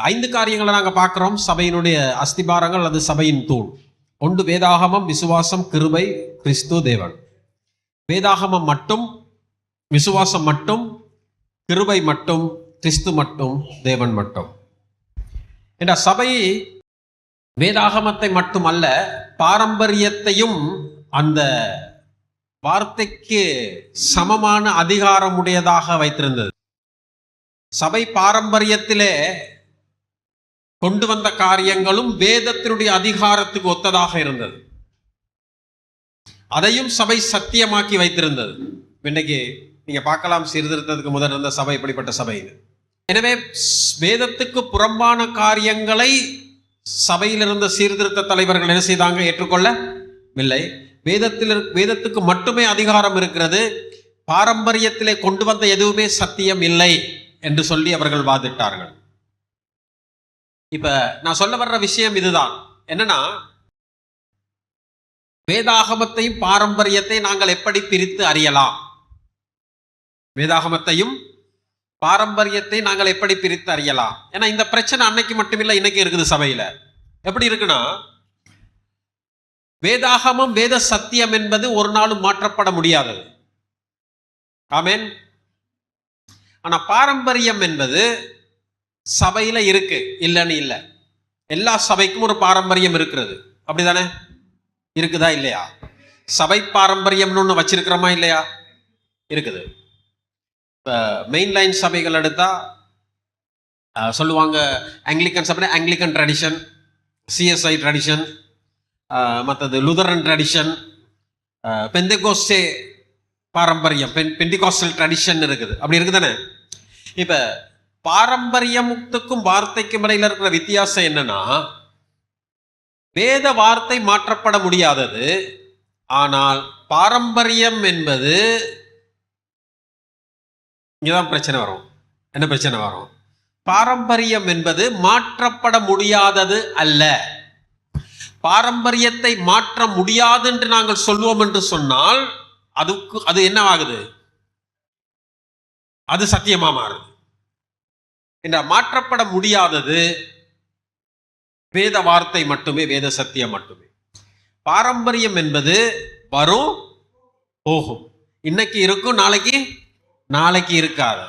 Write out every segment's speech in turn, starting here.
5 காரியங்களை நாங்க பார்க்கிறோம். சபையினுடைய அஸ்திபாரங்கள் அல்லது சபையின் தூண். ஒன்று வேதாகமம், விசுவாசம், கிருபை, கிறிஸ்து, தேவன். வேதாகமம் மட்டும், விசுவாசம் மட்டும், கிருபை மட்டும், கிறிஸ்து மட்டும், தேவன் மட்டும். என்ற சபை வேதாகமத்தை மட்டுமல்ல, பாரம்பரியத்தையும் அந்த வார்த்தைக்கு சமமான அதிகாரமுடையதாக வைத்திருந்தது. சபை பாரம்பரியத்திலே கொண்டு வந்த காரியங்களும் வேதத்தினுடைய அதிகாரத்துக்கு ஒத்ததாக இருந்தது. அதையும் சபை சத்தியமாக்கி வைத்திருந்தது. இன்னைக்கு நீங்க பார்க்கலாம், சீர்திருத்தத்துக்கு முதல் இருந்த சபை இப்படிப்பட்ட சபை. எனவே வேதத்துக்கு புறம்பான காரியங்களை சபையில் இருந்த சீர்திருத்த தலைவர்கள் என்ன செய்தாங்க? ஏற்றுக்கொள்ளவில்லை. வேதத்துக்கு மட்டுமே அதிகாரம் இருக்கிறது, பாரம்பரியத்திலே கொண்டு வந்த எதுவுமே சத்தியம் இல்லை என்று சொல்லி அவர்கள் வாதிட்டார்கள். இப்ப நான் சொல்ல வர்ற விஷயம் இதுதான். என்னன்னா, வேதாகமத்தையும் பாரம்பரியத்தை நாங்கள் எப்படி பிரித்து அறியலாம்? வேதாகமத்தையும் பாரம்பரியத்தை நாங்கள் எப்படி பிரித்து அறியலாம்? ஏன்னா இந்த பிரச்சனை அன்னைக்கு மட்டுமில்லை, இன்னைக்கு இருக்குது சபையில. எப்படி இருக்குன்னா, வேதாகமம், வேத சத்தியம் என்பது ஒரு நாளும் மாற்றப்பட முடியாதது. ஆமென். ஆனா பாரம்பரியம் என்பது சபையில இருக்கு, இல்லைன்னு இல்லை. எல்லா சபைக்கும் ஒரு பாரம்பரியம் இருக்கிறது, அப்படிதானே? இருக்குதா இல்லையா? சபை பாரம்பரியம்னு ஒன்று வச்சிருக்கிறோமா இல்லையா? இருக்குது. இப்போ மெயின் லைன் சபைகள் எடுத்தா சொல்லுவாங்க, ஆங்கிலிக்கன் சபை ஆங்கிலிக்கன் ட்ரெடிஷன், சிஎஸ்ஐ ட்ரெடிஷன், மற்றது லுதரன் ட்ரெடிஷன், பெந்தெகோஸ்டே பாரம்பரியம், பெண்டிகாஸ்டல் ட்ரெடிஷன் இருக்குது. அப்படி இருக்குதானே? இப்போ பாரம்பரியத்துக்கும் வார்த்தைக்கும் இடையில இருக்கிற வித்தியாசம் என்னன்னா, வேத வார்த்தை மாற்றப்பட முடியாதது. ஆனால் பாரம்பரியம் என்பது, இங்கதான் பிரச்சனை வரும். என்ன பிரச்சனை வரும்? பாரம்பரியம் என்பது மாற்றப்பட முடியாதது அல்ல. பாரம்பரியத்தை மாற்ற முடியாது என்று நாங்கள் சொல்வோம் என்று சொன்னால் அது என்ன ஆகுது? அது சத்தியமா மாறுது. என்ற மாற்றப்பட முடியாதது வேத வார்த்தை மட்டுமே, வேத சத்தியம் மட்டுமே. பாரம்பரியம் என்பது வரும் போகும், இன்னைக்கு இருக்கும், நாளைக்கு இருக்காது.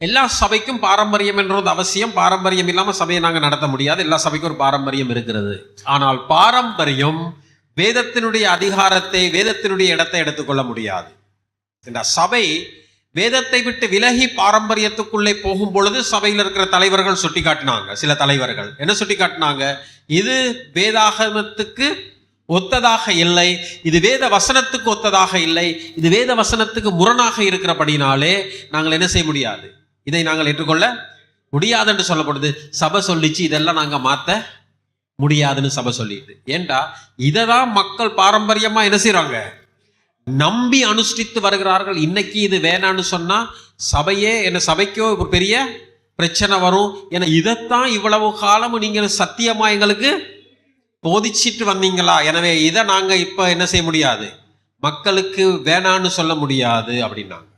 எல்லா சபைக்கும் பாரம்பரியம் என்றது அவசியம். பாரம்பரியம் இல்லாம சபையை நாங்கள் நடத்த முடியாது. எல்லா சபைக்கும் ஒரு பாரம்பரியம் இருக்கிறது. ஆனால் பாரம்பரியம் வேதத்தினுடைய அதிகாரத்தை, வேதத்தினுடைய இடத்தை எடுத்துக்கொள்ள முடியாது. இந்த சபை வேதத்தை விட்டு விலகி பாரம்பரியத்துக்குள்ளே போகும் பொழுது சபையில் இருக்கிற தலைவர்கள் சுட்டி காட்டினாங்க. சில தலைவர்கள் என்ன சுட்டி காட்டினாங்க? இது வேதாகமத்துக்கு ஒத்ததாக இல்லை, இது வேத வசனத்துக்கு ஒத்ததாக இல்லை, இது வேத வசனத்துக்கு முரணாக இருக்கிறபடினாலே நாங்கள் என்ன செய்ய முடியாது, இதை நாங்கள் ஏற்றுக்கொள்ள முடியாது என்று சொல்லப்படுது. சபை சொல்லிச்சு, இதெல்லாம் நாங்க மாத்த முடியாதுன்னு சபை சொல்லிடுது. ஏண்டா, இததான் மக்கள் பாரம்பரியமா என்ன செய்யறாங்க? நம்பி அனுஷ்டித்து வருகிறார்கள். இன்னைக்கு இது வேணான்னு சொன்னா சபைக்கோ ஒரு பெரிய பிரச்சனை வரும். ஏன்னா இதைத்தான் இவ்வளவு காலமும் நீங்க சத்தியமா எங்களுக்கு போதிச்சிட்டு வந்தீங்களா, எனவே இதை நாங்க இப்ப என்ன செய்ய முடியாது, மக்களுக்கு வேணான்னு சொல்ல முடியாது அப்படின்னாங்க.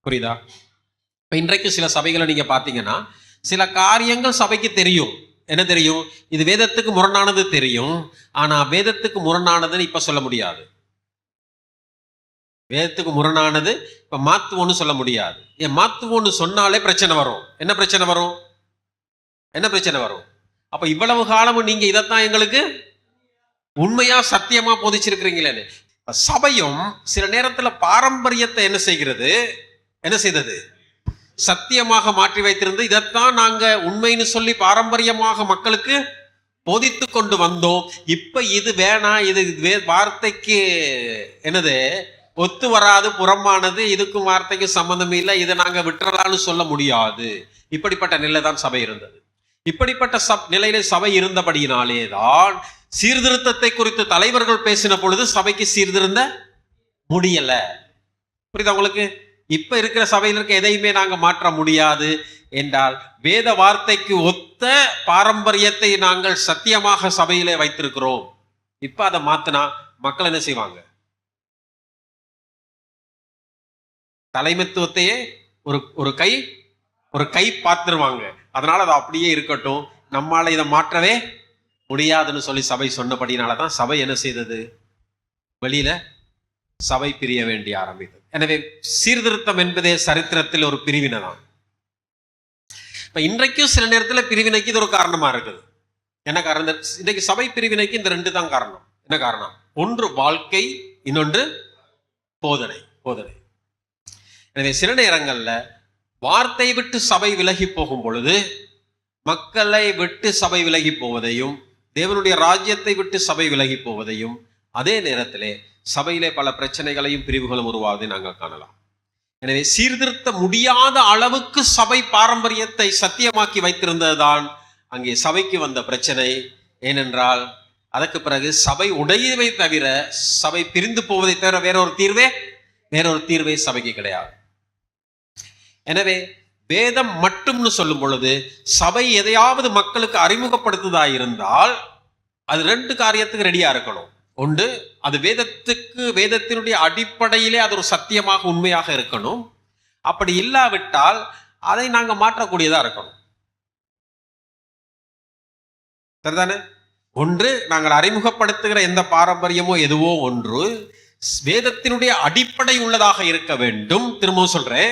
புரியுதா? இப்ப இன்றைக்கு சில சபைகளை நீங்க பாத்தீங்கன்னா, சில காரியங்கள் சபைக்கு தெரியும். என்ன தெரியும்? இது வேதத்துக்கு முரணானது தெரியும். ஆனா வேதத்துக்கு முரணானதுன்னு இப்ப சொல்ல முடியாது. வேதத்துக்கு முரணானது இப்ப மாத்துவோன்னு சொல்ல முடியாது. ஏன் மாத்துவோன்னு சொன்னாலே பிரச்சனை வரும். என்ன பிரச்சனை வரும்? அப்ப இவ்வளவு காலமும் நீங்க இதைத்தான் எங்களுக்கு உண்மையா சத்தியமா போதிச்சிருக்கிறீங்களே. சபையும் சில நேரத்துல பாரம்பரியத்தை என்ன செய்தது? சத்தியமாக மாற்றி வைத்திருந்து, இதைத்தான் நாங்க உண்மைன்னு சொல்லி பாரம்பரியமாக மக்களுக்கு போதித்து கொண்டு வந்தோம். இப்ப இது வேணாம், இது வார்த்தைக்கு என்னது ஒத்து வராது, புறம்பானது, இதுக்கும் வார்த்தைக்கு சம்பந்தம் இல்லை, இதை நாங்க விட்டுறலான்னு சொல்ல முடியாது. இப்படிப்பட்ட நிலை தான் சபை இருந்தது. இப்படிப்பட்ட நிலையில சபை இருந்தபடியினாலேதான் சீர்திருத்தத்தை குறித்து தலைவர்கள் பேசின பொழுது சபைக்கு சீர்திருந்த முடியல. புரியுதா உங்களுக்கு? இப்ப இருக்கிற சபையில் இருக்க எதையுமே நாங்க மாற்ற முடியாது என்றால், வேத வார்த்தைக்கு ஒத்த பாரம்பரியத்தை நாங்கள் சத்தியமாக சபையிலே வைத்திருக்கிறோம். இப்ப அதை மாத்தினா மக்கள் என்ன செய்வாங்க? தலைமைத்துவத்தையே ஒரு கை பார்த்துருவாங்க. அதனால அது அப்படியே இருக்கட்டும், நம்மால இதை மாற்றவே முடியாதுன்னு சொல்லி சபை சொன்னபடினாலதான் சபை என்ன செய்தது, வெளியில சபை பிரிய வேண்டிய ஆரம்பித்தது. எனவே சீர்திருத்தம் என்பதே சரித்திரத்தில் ஒரு பிரிவினை தான். இப்ப இன்றைக்கும் சில நேரத்தில் பிரிவினைக்கு இது ஒரு காரணமா இருக்குது. என்ன காரணம்? இன்றைக்கு சபை பிரிவினைக்கு இந்த ரெண்டு தான் காரணம். என்ன காரணம்? ஒன்று வாழ்க்கை, இன்னொன்று போதனை. எனவே சில நேரங்கள்ல வார்த்தை விட்டு சபை விலகி போகும் பொழுது மக்களை விட்டு சபை விலகி போவதையும், தேவனுடைய ராஜ்யத்தை விட்டு சபை விலகி போவதையும், அதே நேரத்திலே சபையிலே பல பிரச்சனைகளையும் பிரிவுகளும் உருவாவதை நாங்கள் காணலாம். எனவே சீர்திருத்த முடியாத அளவுக்கு சபை பாரம்பரியத்தை சத்தியமாக்கி வைத்திருந்ததுதான் அங்கே சபைக்கு வந்த பிரச்சனை. ஏனென்றால் அதற்கு பிறகு சபை உடையவை தவிர, சபை பிரிந்து போவதை தவிர வேறொரு தீர்வே சபைக்கு கிடையாது. எனவே வேதம் மட்டும்னு சொல்லும் பொழுது சபை எதையாவது மக்களுக்கு அறிமுகப்படுத்துதா இருந்தால் அது ரெண்டு காரியத்துக்கு ரெடியா இருக்கணும். ஒன்று, அது வேதத்தினுடைய அடிப்படையிலே அது ஒரு சத்தியமாக உண்மையாக இருக்கணும். அப்படி இல்லாவிட்டால் அதை நாங்க மாற்றக்கூடியதா இருக்கணும். சரிதானே? ஒன்று, நாங்கள் அறிமுகப்படுத்துகிற எந்த பாரம்பரியமோ எதுவோ ஒன்று வேதத்தினுடைய அடிப்படை உள்ளதாக இருக்க வேண்டும். திரும்பவும் சொல்றேன்,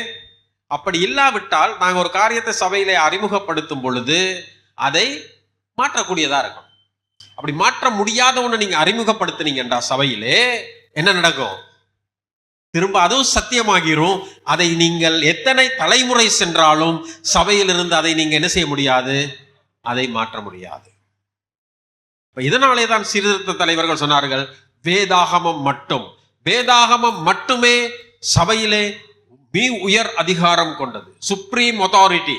அப்படி இல்லாவிட்டால் நாங்கள் ஒரு காரியத்தை சபையிலே அறிமுகப்படுத்தும் பொழுது அதை மாற்றக்கூடியதா இருக்கணும். அப்படி மாற்ற முடியாத ஒண்ணு நீங்க அறிமுகப்படுத்தினீங்கன்றா சபையிலே என்ன நடக்கும்? திரும்ப அதுவும் சத்தியமாகிரும். அதை நீங்கள் எத்தனை தலைமுறை சென்றாலும் சபையிலிருந்து அதை நீங்க என்ன செய்ய முடியாது, அதை மாற்ற முடியாது. இதனாலே தான் சீர்திருத்த தலைவர்கள் சொன்னார்கள், வேதாகமம் மட்டுமே சபையிலே உயர் அதிகாரம் கொண்டது, சுப்ரீம் அத்தாரிட்டி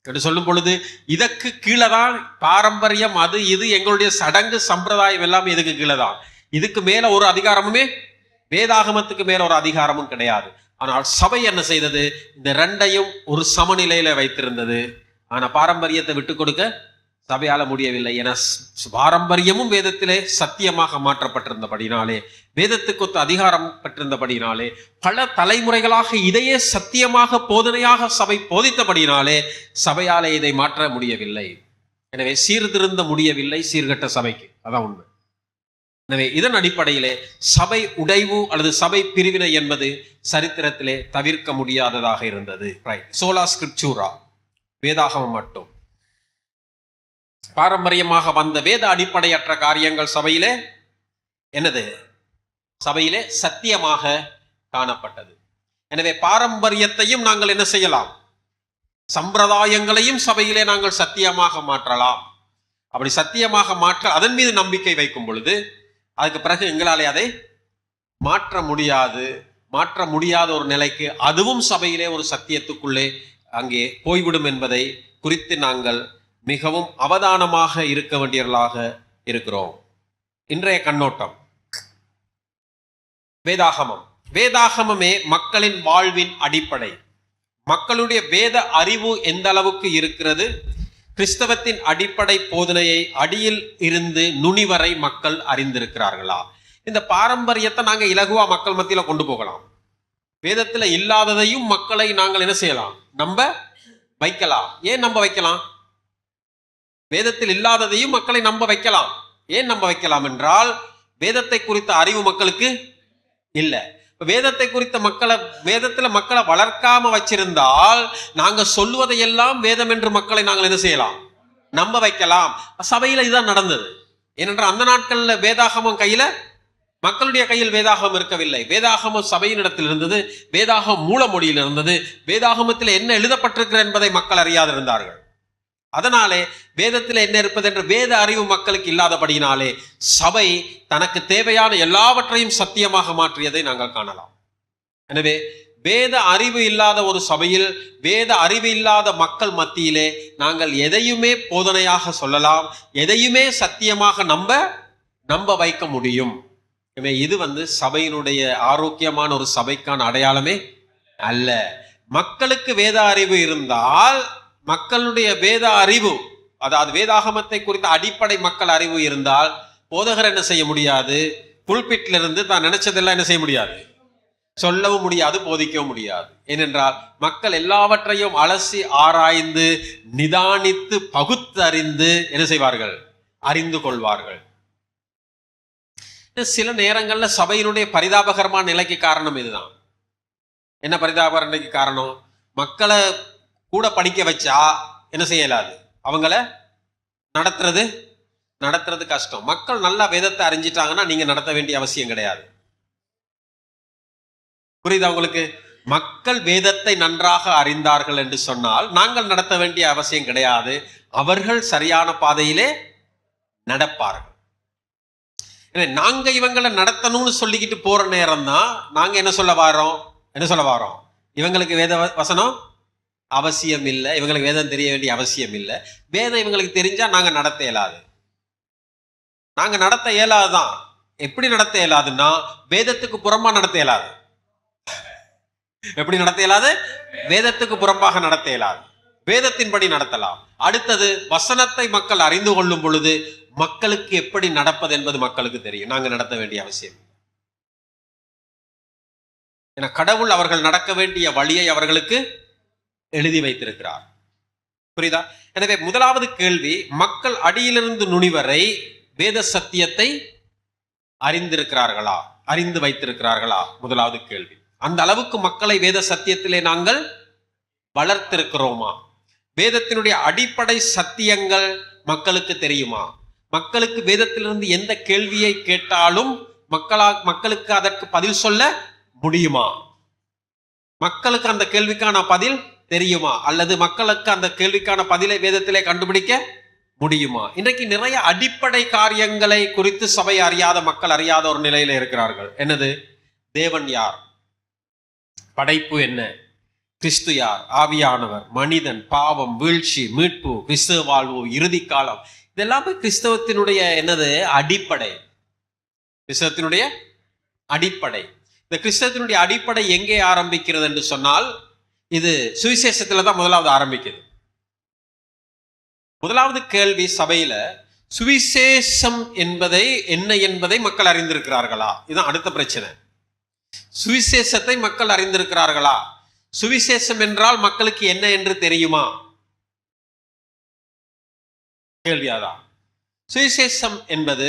என்று சொல்லும் பொழுது இதற்கு கீழே தான் பாரம்பரியம், அது இது எங்களுடைய சடங்கு சம்பிரதாயம் எல்லாம் இதுக்கு கீழே தான். இதுக்கு மேல ஒரு அதிகாரமுமே, வேதாகமத்துக்கு மேல ஒரு அதிகாரமும் கிடையாது. ஆனால் சபை என்ன செய்தது? இந்த ரெண்டையும் ஒரு சமநிலையில வைத்திருந்தது. ஆனா பாரம்பரியத்தை விட்டு கொடுக்க சபையால முடியவில்லை. என பாரம்பரியமும் வேதத்திலே சத்தியமாக மாற்றப்பட்டிருந்தபடினாலே, வேதத்துக்கு ஒத்த அதிகாரம் பெற்றிருந்தபடினாலே, பல தலைமுறைகளாக இதையே சத்தியமாக போதனையாக சபை போதித்தபடினாலே சபையாலே இதை மாற்ற முடியவில்லை. எனவே சீர்திருந்த முடியவில்லை சீர்கட்ட சபைக்கு. அதான் உண்மை. எனவே இதன் அடிப்படையிலே சபை உடைவு அல்லது சபை பிரிவினை என்பது சரித்திரத்திலே தவிர்க்க முடியாததாக இருந்தது. சோலா ஸ்கிரிப்சூரா, வேதாகமம் மட்டும். பாரம்பரியமாக வந்த வேத அடிப்படையற்ற காரியங்கள் சபையிலே என்னது? சபையிலே சத்தியமாக காணப்பட்டது. எனவே பாரம்பரியத்தையும் நாங்கள் என்ன செய்யலாம்? சம்பிரதாயங்களையும் சபையிலே நாங்கள் சத்தியமாக மாற்றலாம். அப்படி சத்தியமாக மாற்ற அதன் மீது நம்பிக்கை வைக்கும் பொழுது அதுக்கு பிறகு எங்களாலே அதை மாற்ற முடியாத ஒரு நிலைக்கு அதுவும் சபையிலே ஒரு சத்தியத்துக்குள்ளே அங்கே போய்விடும் என்பதை குறித்து நாங்கள் மிகவும் அவதானமாக இருக்க வேண்டியவர்களாக இருக்கிறோம். இன்றைய கண்ணோட்டம் வேதாகமமே மக்களின் வாழ்வின் அடிப்படை. மக்களுடைய வேத அறிவு எந்த அளவுக்கு இருக்கிறது? கிறிஸ்தவத்தின் அடிப்படை போதனையை அடியில் இருந்து நுனி வரை மக்கள் அறிந்திருக்கிறார்களா? இந்த பாரம்பரியத்தை நாங்கள் இலகுவா மக்கள் மத்தியில கொண்டு போகலாம். வேதத்துல இல்லாததையும் மக்களை நாங்கள் என்ன செய்யலாம்? நம்ப வைக்கலாம். ஏன் நம்ப வைக்கலாம்? வேதத்தில் இல்லாததையும் மக்களை நம்ப வைக்கலாம். ஏன் நம்ப வைக்கலாம் என்றால் வேதத்தை குறித்த அறிவு மக்களுக்கு இல்லை. வேதத்தை குறித்த வேதத்துல மக்களை வளர்க்காம வச்சிருந்தால் நாங்க சொல்லுவதையெல்லாம் வேதம் என்று மக்களை நாங்கள் என்ன செய்யலாம்? நம்ப வைக்கலாம். சபையில இதுதான் நடந்தது. ஏனென்றால் அந்த நாட்கள்ல வேதாகமம் மக்களுடைய கையில் வேதாகமம் இருக்கவில்லை. வேதாகமம் சபையின் இடத்தில் இருந்தது. வேதாகமம் மூல மொழியில் இருந்தது. வேதாகமத்தில் என்ன எழுதப்பட்டிருக்கிறது என்பதை மக்கள் அறியாதிருந்தார்கள். அதனாலே வேதத்தில் என்ன இருப்பது என்ற வேத அறிவு மக்களுக்கு இல்லாதபடியினாலே சபை தனக்கு தேவையான எல்லாவற்றையும் சத்தியமாக மாற்றியதை நாங்கள் காணலாம். எனவே வேத அறிவு இல்லாத ஒரு சபையில், வேத அறிவு இல்லாத மக்கள் மத்தியிலே நாங்கள் எதையுமே போதனையாக சொல்லலாம், எதையுமே சத்தியமாக நம்ப வைக்க முடியும். எனவே இது சபையினுடைய ஆரோக்கியமான ஒரு சபைக்கான அடையாளமே அல்ல. மக்களுக்கு வேத அறிவு இருந்தால், மக்களுடைய வேத அறிவு, அதாவது வேதாகமத்தை குறித்த அடிப்படை மக்கள் அறிவு இருந்தால் போதகர் என்ன செய்ய முடியாது? புல்பிட்டிலிருந்து தான் நினைச்சதெல்லாம் என்ன செய்ய முடியாது? சொல்லவும் முடியாது, போதிக்கவும் முடியாது. ஏனென்றால் மக்கள் எல்லாவற்றையும் அலசி ஆராய்ந்து நிதானித்து பகுத்து அறிந்து என்ன செய்வார்கள்? அறிந்து கொள்வார்கள். சில நேரங்கள்ல சபையினுடைய பரிதாபகரமான நிலைக்கு காரணம் இதுதான். என்ன பரிதாபகர நிலைக்கு காரணம்? மக்களை கூட படிக்க வச்சா என்ன செய்யலாது, அவங்கள நடத்துறது கஷ்டம். மக்கள் நல்லா வேதத்தை அறிஞ்சிட்டாங்கன்னா நீங்க நடத்த வேண்டிய அவசியம் கிடையாது. புரியுதா உங்களுக்கு? மக்கள் வேதத்தை நன்றாக அறிந்தார்கள் என்று சொன்னால் நாங்கள் நடத்த வேண்டிய அவசியம் கிடையாது. அவர்கள் சரியான பாதையிலே நடப்பார்கள். நாங்க இவங்களை நடத்தணும்னு சொல்லிக்கிட்டு போற நேரம் தான் நாங்க என்ன சொல்ல வாரோம்? இவங்களுக்கு வேத வசனம் அவசியம் இல்லை, இவங்களுக்கு வேதம் தெரிய வேண்டிய அவசியம் இல்லை. வேதம் இவங்களுக்கு தெரிஞ்சா நாங்க நடத்த இயலாது. நாங்க நடத்த இயலாதுதான். எப்படி நடத்த இயலாதுன்னா வேதத்துக்கு புறம்பா நடத்த இயலாது. எப்படி நடத்த இயலாது? வேதத்துக்கு புறம்பாக நடத்த இயலாது. வேதத்தின்படி நடத்தலாம். அடுத்தது, வசனத்தை மக்கள் அறிந்து கொள்ளும் பொழுது மக்களுக்கு எப்படி நடப்பது என்பது மக்களுக்கு தெரியும். நாங்க நடத்த வேண்டிய அவசியம். ஏன்னா கடவுள் அவர்கள் நடக்க வேண்டிய வழியை அவர்களுக்கு எழுதி வைத்திருக்கிறார். புரியுதா? எனவே முதலாவது கேள்வி, மக்கள் அடியிலிருந்து நுனி வரை வேத சத்தியத்தை அறிந்திருக்கிறார்களா, அறிந்து வைத்திருக்கிறார்களா? முதலாவது கேள்வி. அந்த அளவுக்கு மக்களை வேத சத்தியத்திலே நாங்கள் வளர்த்திருக்கிறோமா? வேதத்தினுடைய அடிப்படை சத்தியங்கள் மக்களுக்கு தெரியுமா? மக்களுக்கு வேதத்திலிருந்து எந்த கேள்வியை கேட்டாலும் மக்களுக்கு அதற்கு பதில் சொல்ல முடியுமா? மக்களுக்கு அந்த கேள்விக்கான பதில் தெரியுமா? அல்லது மக்களுக்கு அந்த கேள்விக்கான பதிலை வேதத்திலே கண்டுபிடிக்க முடியுமா? இன்றைக்கு நிறைய அடிப்படை காரியங்களை குறித்து சபை அறியாத மக்கள் அறியாத ஒரு நிலையில இருக்கிறார்கள். என்னது? தேவன் யார்? படைப்பு என்ன? கிறிஸ்து யார்? ஆவியானவர், மனிதன், பாவம், வீழ்ச்சி, மீட்பு, கிறிஸ்தவ வாழ்வு, இறுதி காலம், இதெல்லாமே கிறிஸ்தவத்தினுடைய என்னது? அடிப்படை. கிறிஸ்தவத்தினுடைய அடிப்படை. இந்த கிறிஸ்தவத்தினுடைய அடிப்படை எங்கே ஆரம்பிக்கிறது என்று சொன்னால், இது சுவிசேஷத்துல தான் முதலாவது ஆரம்பிக்குது. முதலாவது கேள்வி சபையில, சுவிசேஷம் என்பதை என்ன என்பதை மக்கள் அறிந்திருக்கிறார்களா? இதுதான் அடுத்த பிரச்சனை. சுவிசேஷத்தை மக்கள் அறிந்திருக்கிறார்களா? சுவிசேஷம் என்றால் மக்களுக்கு என்ன என்று தெரியுமா? கேள்வியாதான். சுவிசேஷம் என்பது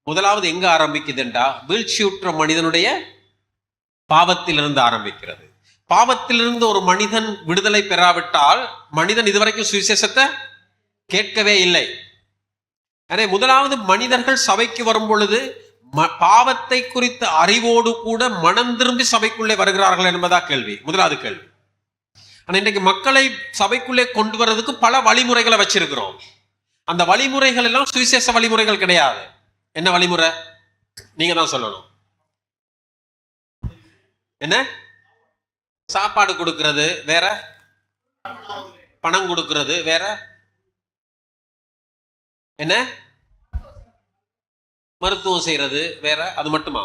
முதலாவது எங்க ஆரம்பிக்குதுண்டா, வீழ்ச்சியுற்ற மனிதனுடைய பாவத்திலிருந்து ஆரம்பிக்கிறது. பாவத்திலிருந்து ஒரு மனிதன் விடுதலை பெறாவிட்டால் மனிதன் இதுவரைக்கும் சுவிசேஷத்தை கேட்கவே இல்லை. எனவே முதலாவது மனிதர்கள் சபைக்கு வரும் பொழுது பாவத்தை குறித்த அறிவோடு கூட மனம் திரும்பி சபைக்குள்ளே வருகிறார்கள் என்பதா கேள்வி, முதலாவது கேள்வி. ஆனா இன்றைக்கு மக்களை சபைக்குள்ளே கொண்டு வர்றதுக்கு பல வழிமுறைகளை வச்சிருக்கிறோம். அந்த வழிமுறைகள் எல்லாம் சுவிசேஷ வழிமுறைகள் கிடையாது. என்ன வழிமுறை? நீங்க தான் சொல்லணும். என்ன? சாப்பாடு கொடுக்கிறது வேற, பணம் கொடுக்கிறது வேற, என்ன மருத்துவம் செய்யறது வேற. அது மட்டுமா?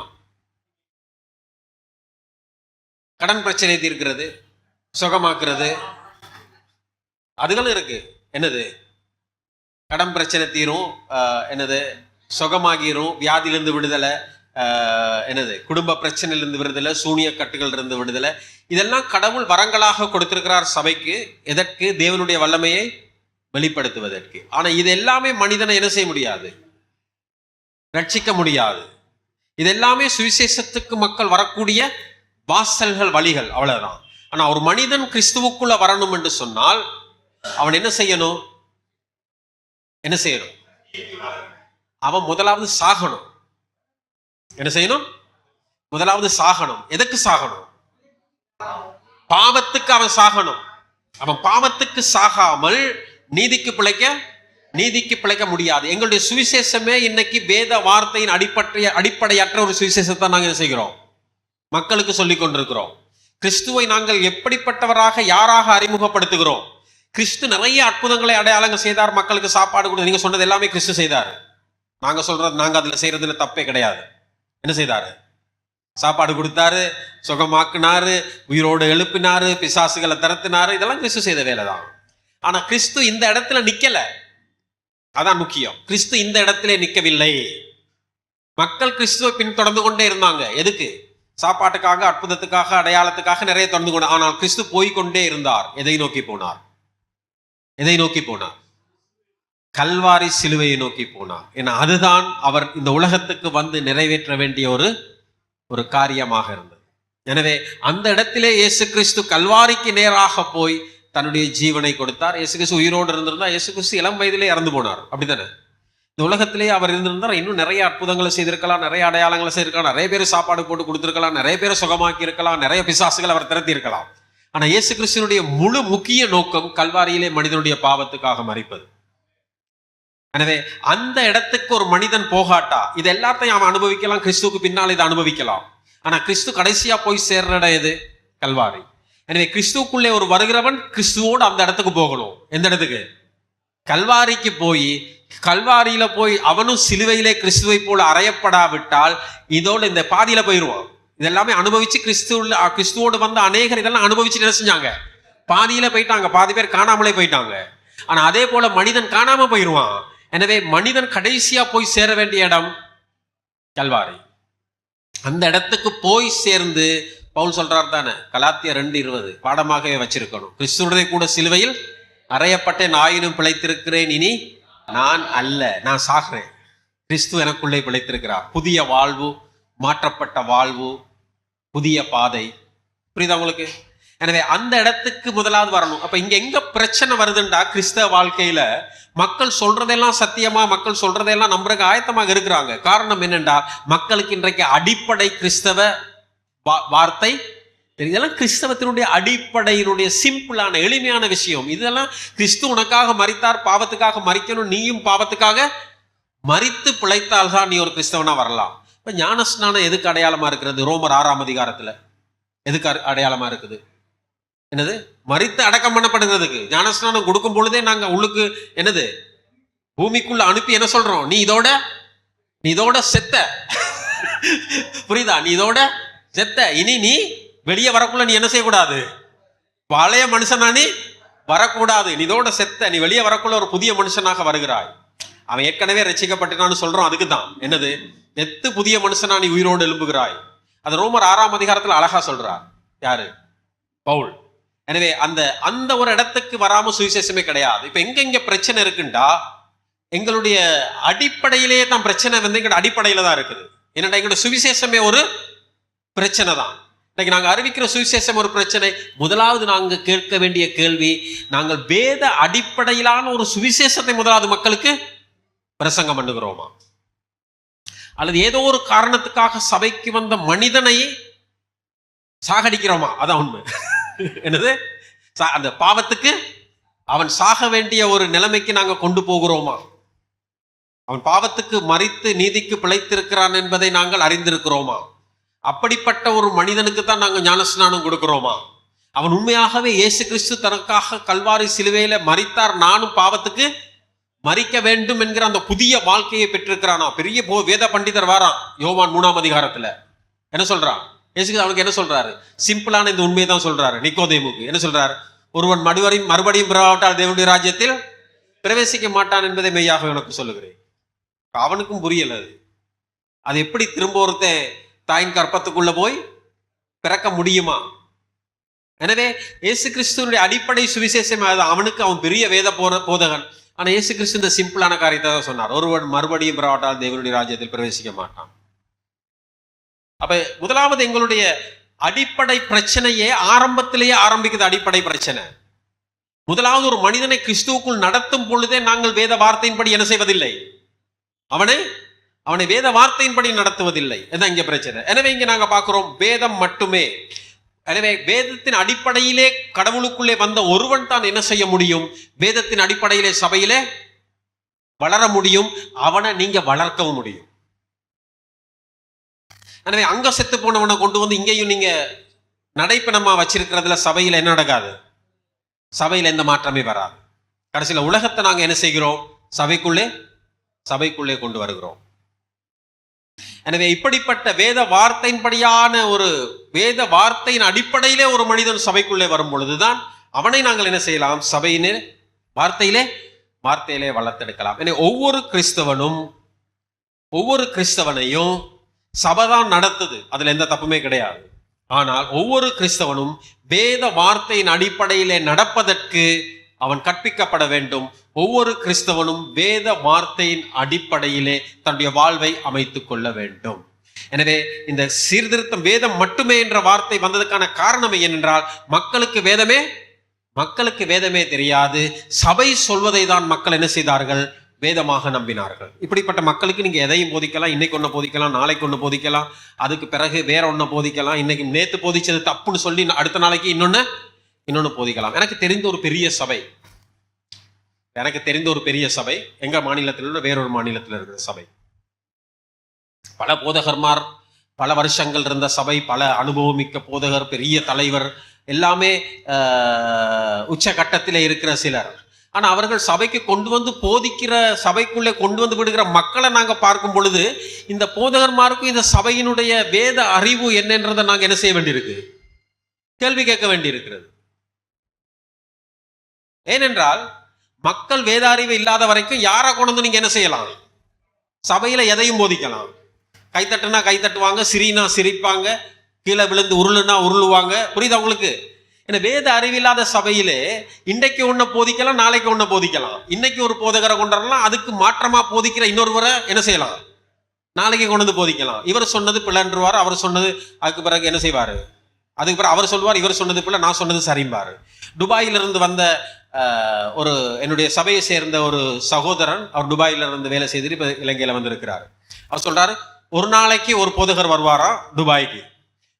கடன் பிரச்சனை தீர்க்கிறது, சுகமாக்குறது, அதுகளும் இருக்கு. என்னது? கடன் பிரச்சனை தீரும், என்னது சுகமாகிரும், வியாதியிலிருந்து விடுதலை, என்னது குடும்ப பிரச்சனையிலிருந்து விடுதலை, சூனிய கட்டுகள் இருந்து விடுதலை. இதெல்லாம் கடவுள் வரங்களாக கொடுத்திருக்கிறார் சபைக்கு. எதற்கு? தேவனுடைய வல்லமையை வெளிப்படுத்துவதற்கு. ஆனா இது எல்லாமே மனிதனை என்ன செய்ய முடியாது? ரட்சிக்க முடியாது. இதெல்லாமே சுவிசேஷத்துக்கு மக்கள் வரக்கூடிய வாசல்கள், வழிகள், அவ்வளவுதான். ஆனா ஒரு மனிதன் கிறிஸ்துவுக்குள்ள வரணும் என்று சொன்னால் அவன் என்ன செய்யணும்? அவன் முதலாவது சாகணும். என்ன செய்யணும்? முதலாவது சாகணும். எதுக்கு சாகணும்? பாவத்துக்கு அவன் சாகணும். அவன் பாவத்துக்கு சாகாமல் நீதிக்கு பிழைக்க முடியாது. எங்களுடைய சுவிசேஷமே இன்னைக்கு வேத வார்த்தையின் அடிப்படையற்ற ஒரு சுவிசேஷத்தை நாங்கள் என்ன செய்கிறோம்? மக்களுக்கு சொல்லிக் கொண்டிருக்கிறோம். கிறிஸ்துவை நாங்கள் எப்படிப்பட்டவராக, யாராக அறிமுகப்படுத்துகிறோம்? கிறிஸ்து நிறைய அற்புதங்களை, அடையாளங்கள் செய்தார், மக்களுக்கு சாப்பாடு கொடுத்து. நீங்க சொன்னது எல்லாமே கிறிஸ்து செய்தாரு. நாங்க சொல்றது, நாங்க அதுல செய்யறதுல தப்பே கிடையாது. என்ன செய்தாரு? சாப்பாடு கொடுத்தாரு, சுகமாக்குனாரு, உயிரோடு எழுப்பினாரு, பிசாசுகளை திறத்தினாரு. இதெல்லாம் கிறிஸ்து செய்த வேலைதான். ஆனா கிறிஸ்து இந்த இடத்துல நிக்கல. அதான் முக்கியம். கிறிஸ்து இந்த இடத்திலே நிற்கவில்லை. மக்கள் கிறிஸ்துவை பின்தொடர்ந்து கொண்டே இருந்தாங்க. எதுக்கு? சாப்பாட்டுக்காக, அற்புதத்துக்காக, அடையாளத்துக்காக நிறைய தொடர்ந்து கொண்டார். ஆனால் கிறிஸ்து போய்கொண்டே இருந்தார். எதை நோக்கி போனார்? எதை நோக்கி போனார்? கல்வாரி சிலுவையை நோக்கி போனார். ஏன்னா அதுதான் அவர் இந்த உலகத்துக்கு வந்து நிறைவேற்ற வேண்டிய ஒரு காரியமாக இருந்தது. எனவே அந்த இடத்திலே இயேசு கிறிஸ்து கல்வாரிக்கு நேராக போய் தன்னுடைய ஜீவனை கொடுத்தார். இயேசு கிறிஸ்து உயிரோடு இருந்திருந்தா இயேசு கிறிஸ்து இளம் வயதிலே இறந்து போனார். அப்படித்தானே? இந்த உலகத்திலேயே அவர் இருந்திருந்தார் இன்னும் நிறைய அற்புதங்களை செய்திருக்கலாம், நிறைய அடையாளங்களை செய்திருக்கலாம், நிறைய பேர் சாப்பாடு போட்டு கொடுத்திருக்கலாம், நிறைய பேரை சுகமாக்கி இருக்கலாம், நிறைய பிசாசுகள் அவர் திரட்டி இருக்கலாம். ஆனா இயேசு கிறிஸ்துவனுடைய முழு முக்கிய நோக்கம் கல்வாரியிலே மனிதனுடைய பாவத்துக்காக மரிப்பது. எனவே அந்த இடத்துக்கு ஒரு மனிதன் போகாட்டா இது எல்லாத்தையும் அவன் அனுபவிக்கலாம், கிறிஸ்துவுக்கு பின்னால் இதை அனுபவிக்கலாம். ஆனா கிறிஸ்து கடைசியா போய் சேர்ற இடம் எது? கல்வாரி. எனவே கிறிஸ்துவுக்குள்ளே ஒரு வருகிறவன் கிறிஸ்துவோடு அந்த இடத்துக்கு போகணும். எந்த இடத்துக்கு? கல்வாரிக்கு போய், கல்வாரியில போய் அவனும் சிலுவையிலே கிறிஸ்துவை போல அறையப்படாவிட்டால் இதோடு இந்த பாதியில போயிடுவான். இதெல்லாமே அனுபவிச்சு கிறிஸ்துவோடு வந்த அநேகர் இதெல்லாம் அனுபவிச்சு என்ன செஞ்சாங்க? பாதியில போயிட்டாங்க. பாதி பேர் காணாமலே போயிட்டாங்க. ஆனா அதே போல மனிதன் காணாம போயிடுவான். எனவே மனிதன் கடைசியா போய் சேர வேண்டிய இடம் கல்வாரி. அந்த இடத்துக்கு போய் சேர்ந்து பவுல் சொல்றார் தானே, கலாத்தியர் 2:20 பாடமாகவே வச்சிருக்கணும். கிறிஸ்துவுடைய கூட சிலுவையில் அறையப்பட்டேன், ஆயினும் பிழைத்திருக்கிறேன், இனி நான் அல்ல, நான் சாகிறேன், கிறிஸ்து எனக்குள்ளே பிழைத்திருக்கிறார். புதிய வாழ்வு, மாற்றப்பட்ட வாழ்வு, புதிய பாதை. புரியுதா உங்களுக்கு? எனவே அந்த இடத்துக்கு முதலாவது வரணும். அப்ப இங்க எங்க பிரச்சனை வருதுண்டா, கிறிஸ்தவ வாழ்க்கையில மக்கள் சொல்றதெல்லாம் சத்தியமா, மக்கள் சொல்றதெல்லாம் நம்புறதுக்கு ஆயத்தமாக இருக்கிறாங்க. காரணம் என்னண்டா, மக்களுக்கு இன்றைக்கு அடிப்படை கிறிஸ்தவ வார்த்தை, இதெல்லாம் கிறிஸ்தவத்தினுடைய அடிப்படையினுடைய சிம்பிளான எளிமையான விஷயம். இதெல்லாம் கிறிஸ்து உனக்காக மரித்தார், பாவத்துக்காக மரிக்கணும், நீயும் பாவத்துக்காக மரித்து பிழைத்தால்தான் நீ ஒரு கிறிஸ்தவனா வரலாம். இப்ப ஞானஸ்நானம் எதுக்கு அடையாளமா இருக்கிறது? ரோமர் 6ஆம் அதிகாரத்துல எதுக்கு அடையாளமா இருக்குது? என்னது? மரித்து அடக்கம் பண்ணப்படுகிறதுக்கு. ஞானஸ்நானம் கொடுக்கும் பொழுதே நாங்க உள்ளுக்கு என்னது, பூமிக்குள்ள அனுப்பி என்ன சொல்றோம்? நீ இதோட செத்த. புரியுதா? நீ இதோட செத்த, இனி நீ வெளியே வரக்குள்ள நீ என்ன செய்யக்கூடாது? பழைய மனுஷனா நீ வரக்கூடாது. நீ இதோட செத்த, நீ வெளியே வரக்குள்ள ஒரு புதிய மனுஷனாக வருகிறாய். அவன் ஏற்கனவே ரட்சிக்கப்பட்டான்னு சொல்றோம். அதுக்கு தான் என்னது, எத்து புதிய மனுஷனா நீ உயிரோடு எழும்புகிறாய். அது ரோமர் 6ஆம் அதிகாரத்துல அழகா சொல்றார். யாரு? பவுல். எனவே அந்த ஒரு இடத்துக்கு வராம சுவிசேஷமே கிடையாது. இப்ப எங்க பிரச்சனை இருக்குண்டா, எங்களுடைய அடிப்படையிலேயே தான் பிரச்சனை வந்து எங்க அடிப்படையில தான் இருக்குது. என்னடா, எங்களோட சுவிசேஷமே ஒரு பிரச்சனை தான். இன்னைக்கு நாங்க அறிவிக்கிற சுவிசேஷம் ஒரு பிரச்சனை. முதலாவது நாங்க கேட்க வேண்டிய கேள்வி, நாங்கள் வேத அடிப்படையிலான ஒரு சுவிசேஷத்தை முதலாவது மக்களுக்கு பிரசங்கம் பண்ணுகிறோமா, அல்லது ஏதோ ஒரு காரணத்துக்காக சபைக்கு வந்த மனிதனை சாகடிக்கிறோமா? அதான் உண்மை. என்னது? அந்த பாவத்துக்கு அவன் சாக வேண்டிய ஒரு நிலைமைக்கு நாங்க கொண்டு போகிறோமா? அவன் பாவத்துக்கு மரித்து நீதிக்கு பிழைத்திருக்கிறான் என்பதை நாங்கள் அறிந்திருக்கிறோமா? அப்படிப்பட்ட ஒரு மனிதனுக்கு தான் நாங்கள் ஞானஸ்நானம் கொடுக்கிறோமா? அவன் உண்மையாகவே இயேசு கிறிஸ்து தனக்காக கல்வாரி சிலுவையில மரித்தார், நானும் பாவத்துக்கு மரிக்க வேண்டும் என்கிற அந்த புதிய வாழ்க்கையை பெற்றிருக்கிறானா? பெரிய வேத பண்டிதர் வாரான் யோவான் 3ஆம் அதிகாரத்துல. என்ன சொல்றான்? இயேசு அவனுக்கு என்ன சொல்றாரு? சிம்பிளான இந்த உண்மையை தான் சொல்றாரு. நிக்கோதேமுக்கு என்ன சொல்றாரு? ஒருவன் மறுபடியும் பிறவாவிட்டால் தேவனுடைய ராஜ்யத்தில் பிரவேசிக்க மாட்டான் என்பதை மெய்யாக எனக்கு சொல்லுகிறேன். அவனுக்கும் புரியல அது எப்படி திரும்ப ஒருத்தன் தாயின் கற்பத்துக்குள்ள போய் பிறக்க முடியுமா? எனவே இயேசு கிறிஸ்துவனுடைய அடிப்படை சுவிசேஷம் அவனுக்கு அவன் பெரிய வேத போதகன். ஆனா இயேசு கிறிஸ்து இந்த சிம்பிளான காரியத்தை தான் சொன்னார். ஒருவன் மறுபடியும் பிறவாவிட்டால் தேவனுடைய ராஜ்யத்தில் பிரவேசிக்க மாட்டான். அப்ப முதலாவது எங்களுடைய அடிப்படை பிரச்சனையே ஆரம்பத்திலேயே ஆரம்பிக்குது. அடிப்படை பிரச்சனை முதலாவது ஒரு மனிதனை கிறிஸ்துவுக்குள் நடத்தும் பொழுதே நாங்கள் வேத வார்த்தையின்படி என்ன செய்வதில்லை, அவனை வேத வார்த்தையின்படி நடத்துவதில்லை. இதான் இங்க பிரச்சனை. எனவே இங்க நாங்க பார்க்கிறோம் வேதம் மட்டுமே. எனவே வேதத்தின் அடிப்படையிலே கடவுளுக்குள்ளே வந்த ஒருவன் தான் என்ன செய்ய முடியும்? வேதத்தின் அடிப்படையிலே சபையிலே வளர முடியும். அவனை நீங்க வளர்க்கவும் முடியும். எனவே அங்க செத்து போனவனை கொண்டு வந்து இங்கேயும் நீங்க நடைப்பணமா வச்சிருக்கிறதுல சபையில என்ன நடக்காது? சபையில எந்த மாற்றமே வராது. கடைசியில உலகத்தை நாங்க என்ன செய்கிறோம்? சபைக்குள்ளே கொண்டு வருகிறோம். எனவே இப்படிப்பட்ட வேத வார்த்தையின்படியான ஒரு வேத வார்த்தையின் அடிப்படையிலே ஒரு மனிதன் சபைக்குள்ளே வரும் பொழுதுதான் அவனை நாங்கள் என்ன செய்யலாம்? சபையினே வார்த்தையிலே வளர்த்தெடுக்கலாம். எனவே ஒவ்வொரு கிறிஸ்தவனையும் சபை தான் நடத்துது, அதுல எந்த தப்புமே கிடையாது. ஆனால் ஒவ்வொரு கிறிஸ்தவனும் வேத வார்த்தையின் அடிப்படையிலே நடப்பதற்கு அவன் கற்பிக்கப்பட வேண்டும். ஒவ்வொரு கிறிஸ்தவனும் வேத வார்த்தையின் அடிப்படையிலே தன்னுடைய வாழ்வை அமைத்துக் கொள்ள வேண்டும். எனவே இந்த சீர்திருத்தம் வேதம் மட்டுமே என்ற வார்த்தை வந்ததுக்கான காரணம் என்னென்றால், மக்களுக்கு வேதமே தெரியாது. சபை சொல்வதை தான் மக்கள் என்ன செய்தார்கள்? வேதமாக நம்பினார்கள். இப்படிப்பட்ட மக்களுக்கு நீங்க எதையும் போதிக்கலாம். இன்னைக்கு ஒன்று போதிக்கலாம், நாளைக்கு ஒன்று போதிக்கலாம், அதுக்கு பிறகு வேற ஒன்று போதிக்கலாம். இன்னைக்கு நேத்து போதிச்சது தப்புன்னு சொல்லி அடுத்த நாளைக்கு இன்னொன்னு போதிக்கலாம். எனக்கு தெரிந்த ஒரு பெரிய சபை எங்க மாநிலத்தில் வேறொரு மாநிலத்தில் இருக்கிற சபை, பல போதகர்மார், பல வருஷங்கள் இருந்த சபை, பல அனுபவமிக்க போதகர், பெரிய தலைவர், எல்லாமே உச்சகட்டத்தில் இருக்கிற சிலர். ஆனா அவர்கள் சபைக்கு கொண்டு வந்து போதிக்கிற, சபைக்குள்ளே கொண்டு வந்து விடுகிற மக்களை நாங்க பார்க்கும் பொழுது, இந்த போதகர்மாருக்கும் இந்த சபையினுடைய வேத அறிவு என்னன்றதை நாங்க என்ன செய்ய வேண்டியிருக்கு? கேள்வி கேட்க வேண்டியிருக்கிறது. ஏனென்றால் மக்கள் வேத அறிவு இல்லாத வரைக்கும் யாரை கொண்டு வந்து நீங்க என்ன செய்யலாம்? சபையில எதையும் போதிக்கலாம். கைத்தட்டுனா கைத்தட்டுவாங்க, சிரினா சிரிப்பாங்க, கீழே விழுந்து உருளுனா உருளுவாங்க. புரியுதா உங்களுக்கு? ஏன்னா வேத அறிவில்லாத சபையிலே இன்றைக்கு ஒன்றை போதிக்கலாம், நாளைக்கு ஒன்றை போதிக்கலாம். இன்னைக்கு ஒரு போதகரை கொண்டாடலாம், அதுக்கு மாற்றமா போதிக்கிற இன்னொருவரை என்ன செய்யலாம்? நாளைக்கு கொண்டு வந்து போதிக்கலாம். இவர் சொன்னது பிள்ளைன்றுவார், அவர் சொன்னது அதுக்கு பிறகு என்ன செய்வாரு? அதுக்கு பிறகு அவர் சொல்வார், இவர் சொன்னது பிள்ளை, நான் சொன்னது சரிம்பாரு. துபாயிலிருந்து வந்த ஒரு என்னுடைய சபையை சேர்ந்த ஒரு சகோதரன், அவர் துபாயில இருந்து வேலை செய்துட்டு இப்ப இலங்கையில வந்திருக்கிறார். அவர் சொல்றாரு, ஒரு நாளைக்கு ஒரு போதகர் வருவாராம், துபாய்க்கு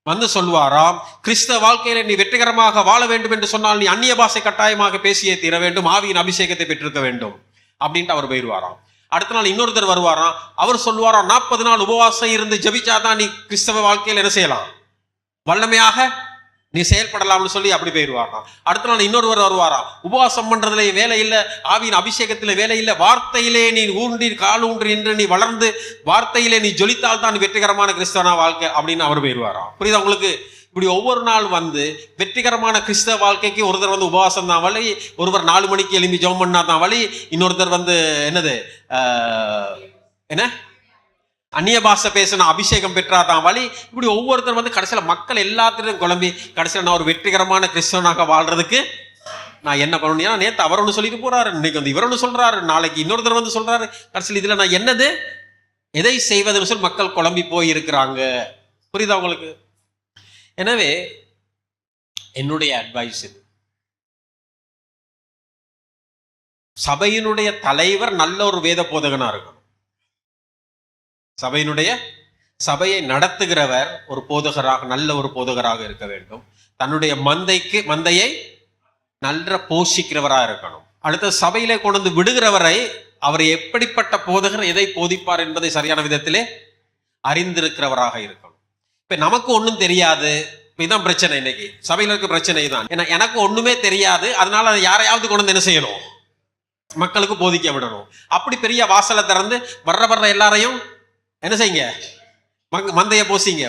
வந்து சொல்வாராம், கிறிஸ்தவ வாழ்க்கையில நீ வெற்றிகரமாக வாழ வேண்டும் என்று சொன்னால் நீ அந்நிய பாஷை கட்டாயமாக பேசியே தீர வேண்டும், ஆவியின் அபிஷேகத்தை பெற்றிருக்க வேண்டும் அப்படின்ட்டு அவர் போயிடுவாராம். அடுத்த நாள் இன்னொருத்தர் வருவாராம், அவர் சொல்வாராம், 40 நாள் உபவாசம் இருந்து ஜபிச்சாதான் நீ கிறிஸ்தவ வாழ்க்கையில் என்ன செய்யலாம், வல்லமையாக நீ செயல்படலாம்னு சொல்லி அப்படி போயிடுவாராம். அடுத்த நாள் இன்னொருவர் வருவாராம், உபவாசம் பண்றதுல வேலை இல்லை, ஆவியின் அபிஷேகத்துல வேலை இல்லை, வார்த்தையிலே நீ ஊன்றி கால் ஊன்றி என்று நீ வளர்ந்து வார்த்தையிலே நீ ஜொலித்தால் தான் வெற்றிகரமான கிறிஸ்தவ வாழ்க்கை அப்படின்னு அவர் போயிடுவாராம். புரியுதா உங்களுக்கு? இப்படி ஒவ்வொரு நாள் வந்து வெற்றிகரமான கிறிஸ்தவ வாழ்க்கைக்கு ஒருத்தர் வந்து உபவாசம் தான் வழி, ஒருவர் 4 மணிக்கு எழும்பி ஜெபம் பண்ணா தான் வழி, இன்னொருத்தர் வந்து என்ன அந்நிய பாஷை பேசின அபிஷேகம் பெற்றாதான் வழி. இப்படி ஒவ்வொருத்தர் வந்து கடைசியில் மக்கள் எல்லாத்திலும் குழம்பி கடைசியில் நான் ஒரு வெற்றிகரமான கிறிஸ்தவனாக வாழ்றதுக்கு நான் என்ன பண்ணணும்? ஏன்னா நேற்று அவர் ஒன்று சொல்லிட்டு போறாரு, இன்னைக்கு வந்து இவர் ஒன்று சொல்றாரு, நாளைக்கு இன்னொருத்தர் வந்து சொல்றாரு. கடைசியில் இதுல நான் என்னது எதை செய்வதுன்னு சொல்லி மக்கள் குழம்பி போய் இருக்கிறாங்க. புரியுதா உங்களுக்கு? எனவே என்னுடைய அட்வைஸ் இது, சபையினுடைய தலைவர் நல்ல ஒரு வேத போதகனா இருக்கணும். சபையை நடத்துகிறவர் ஒரு போதகராக, நல்ல ஒரு போதகராக இருக்க வேண்டும். தன்னுடைய மந்தையை நல்ல போஷிக்கிறவராக இருக்கணும். அடுத்த சபையிலே கொண்டு வந்து விடுகிறவரை அவர் எப்படிப்பட்ட போதகர், எதை போதிப்பார் என்பதை சரியான விதத்திலே அறிந்திருக்கிறவராக இருக்கணும். இப்ப நமக்கு ஒன்றும் தெரியாது, இதுதான் பிரச்சனை. இன்னைக்கு சபையில இருக்க பிரச்சனை தான். ஏன்னா எனக்கு ஒண்ணுமே தெரியாது, அதனால அதை யாரையாவது கொண்டு வந்து என்ன செய்யணும்? மக்களுக்கு போதிக்க விடணும். அப்படி பெரிய வாசலை திறந்து வர்ற எல்லாரையும் என்ன செய்யுங்க? மந்தைய போசிங்க.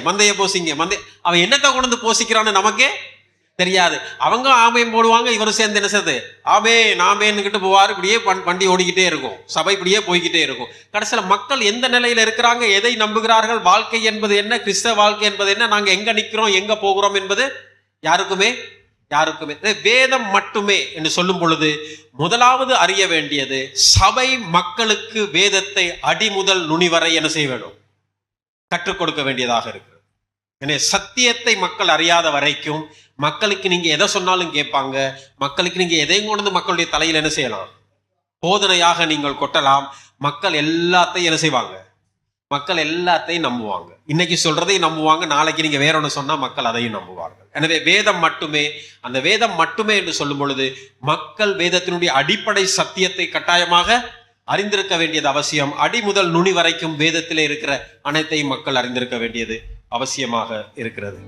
அவன் என்னத்தை கொண்டு வந்து போசிக்கிறான்னு நமக்கே தெரியாது. அவங்க ஆமையும் போடுவாங்க, இவரும் சேர்ந்து என்ன செய்யுது, நாமேன்னுக்கிட்டு போவார். இப்படியே வண்டி ஓடிக்கிட்டே இருக்கும், சபை இப்படியே போய்கிட்டே இருக்கும். கடைசியில் மக்கள் எந்த நிலையில இருக்கிறாங்க, எதை நம்புகிறார்கள், வாழ்க்கை என்பது என்ன, கிறிஸ்தவ வாழ்க்கை என்பது என்ன, நாங்க எங்க நிற்கிறோம், எங்க போகிறோம் என்பது யாருக்குமே வேதம் மட்டுமே என்று சொல்லும் பொழுது முதலாவது அறிய வேண்டியது, சபை மக்களுக்கு வேதத்தை அடிமுதல் நுனிவரை என்ன செய்ய வேண்டும்? கற்றுக் கொடுக்க வேண்டியதாக இருக்கிறது. எனவே சத்தியத்தை மக்கள் அறியாத வரைக்கும் மக்களுக்கு நீங்க எதை சொன்னாலும் கேட்பாங்க. மக்களுக்கு நீங்க எதையும் கொண்டு மக்களுடைய தலையில் என்ன செய்யலாம், போதனையாக நீங்கள் கொட்டலாம். மக்கள் எல்லாத்தையும் என்ன செய்வாங்க? மக்கள் எல்லாத்தையும் நம்புவாங்க. இன்னைக்கு சொல்றதையும் நம்புவாங்க, நாளைக்கு நீங்க வேற ஒன்று சொன்னா மக்கள் அதையும் நம்புவார்கள். எனவே வேதம் மட்டுமே, அந்த வேதம் மட்டுமே என்று சொல்லும் பொழுது மக்கள் வேதத்தினுடைய அடிப்படை சத்தியத்தை கட்டாயமாக அறிந்திருக்க வேண்டியது அவசியம். அடி முதல் நுனி வரைக்கும் வேதத்திலே இருக்கிற அனைத்தையும் மக்கள் அறிந்திருக்க வேண்டியது அவசியமாக இருக்கிறது.